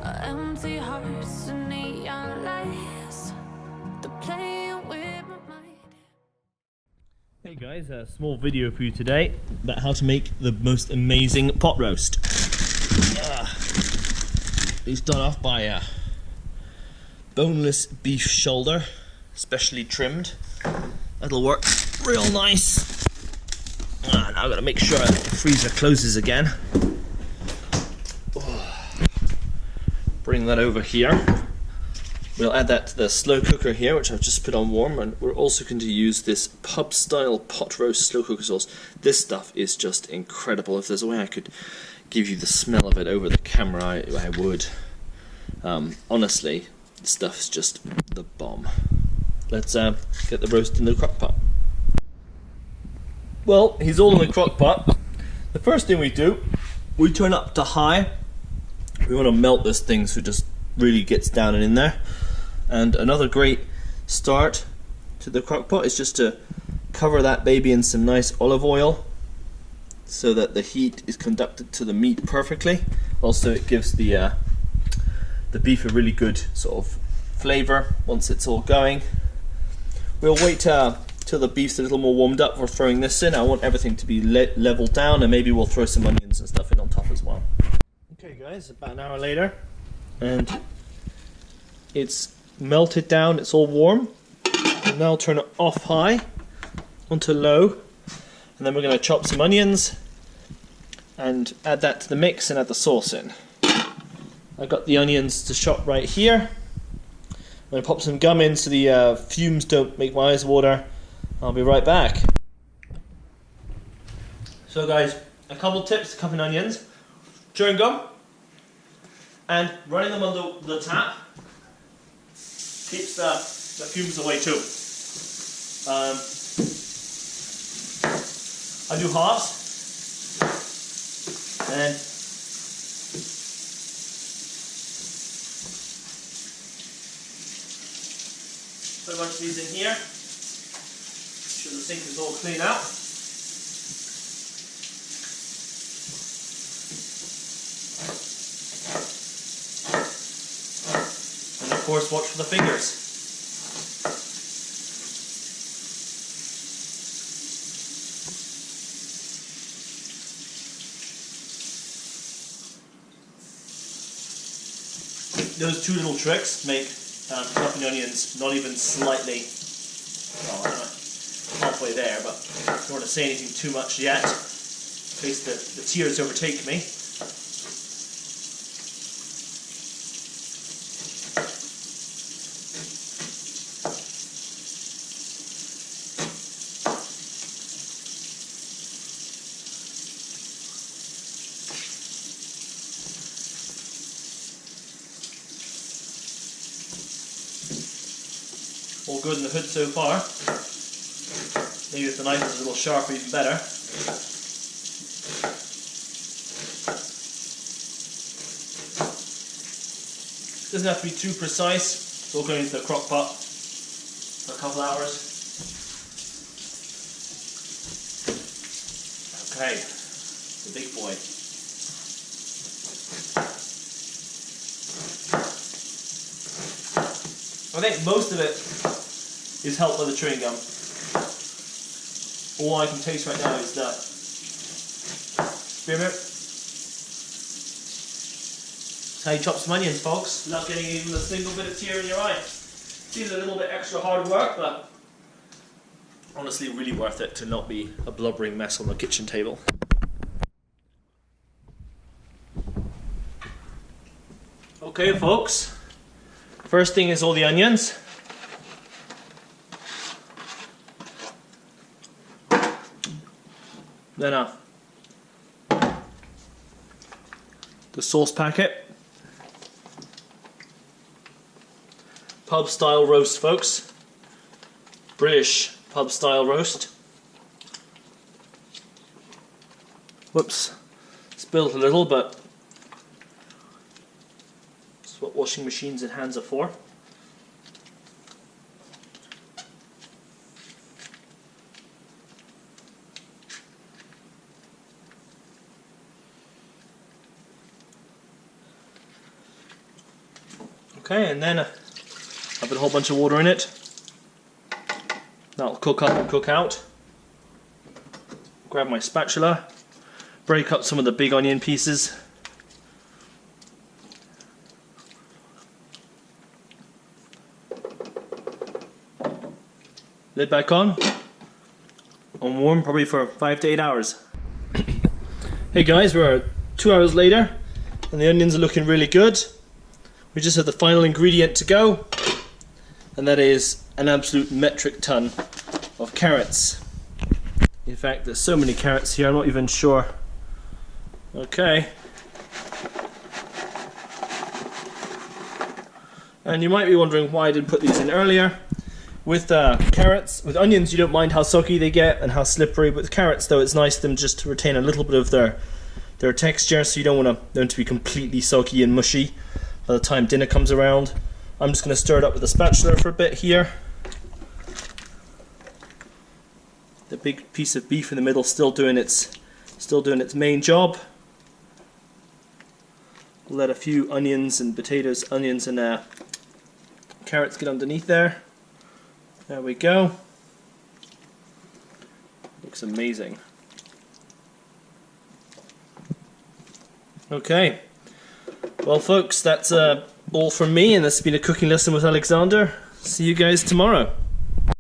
Empty hearts and neon lights. They're playing with my mind. Hey guys, a small video for you today about how to make the most amazing pot roast. It's done off by a boneless beef shoulder, specially trimmed. That'll work real nice. Now I've got to make sure the freezer closes again. Bring that over here. We'll add that to the slow cooker here, which I've just put on warm, and we're also going to use this pub style pot roast slow cooker sauce. This stuff is just incredible. If there's a way I could give you the smell of it over the camera, I would. Honestly, this stuff's just the bomb. Let's get the roast in the crock pot. Well, he's all in the crock pot. The first thing we do, we turn up to high. We want to melt this thing so it just really gets down and in there. And another great start to the crock pot is just to cover that baby in some nice olive oil so that the heat is conducted to the meat perfectly. Also, it gives the beef a really good sort of flavor once it's all going. We'll wait till the beef's a little more warmed up for throwing this in. I want everything to be leveled down, and maybe we'll throw some onions and stuff in on top as well. Okay guys, about an hour later, and it's melted down, it's all warm. And now I'll turn it off high onto low, and then we're going to chop some onions and add that to the mix and add the sauce in. I've got the onions to chop right here. I'm going to pop some gum in so the fumes don't make my eyes water. I'll be right back. So guys, a couple tips to cutting onions. Chewing gum and running them under the tap keeps the fumes away too. I do halves, and put a bunch of these in here. Make sure the sink is all clean out. Of course, watch for the fingers. Those two little tricks make chopping onions not even slightly, well, I don't know, halfway there, but I don't want to say anything too much yet, in case the tears overtake me. All good in the hood so far. Maybe if the knife is a little sharper, even better. Doesn't have to be too precise. It's all going into the crock pot for a couple hours. Okay, the big boy. I think most of it is helped by the chewing gum. All I can taste right now is that spearmint. That's how you chop some onions, folks, without getting even a single bit of tear in your eye. Seems a little bit extra hard work, but honestly really worth it to not be a blubbering mess on the kitchen table. Okay, folks. First thing is all the onions. Then the sauce packet. Pub style roast, folks. British pub style roast. Whoops, spilled a little, but that's what washing machines and hands are for. Okay, and then I put a whole bunch of water in it. That'll cook up and cook out. Grab my spatula, break up some of the big onion pieces. Lid back on warm probably for 5 to 8 hours. Hey guys, we're 2 hours later and the onions are looking really good. We just have the final ingredient to go, and that is an absolute metric ton of carrots. In fact, there's so many carrots here I'm not even sure. Okay. And you might be wondering why I didn't put these in earlier. With carrots, with onions you don't mind how soggy they get and how slippery, but with carrots though it's nice them just to retain a little bit of their texture, so you don't want them to be completely soggy and mushy by the time dinner comes around. I'm just going to stir it up with a spatula for a bit here. The big piece of beef in the middle still doing its main job. Let a few onions and carrots get underneath there. There we go. Looks amazing. Okay. Well folks, that's all from me, and this has been a cooking lesson with Alexander. See you guys tomorrow.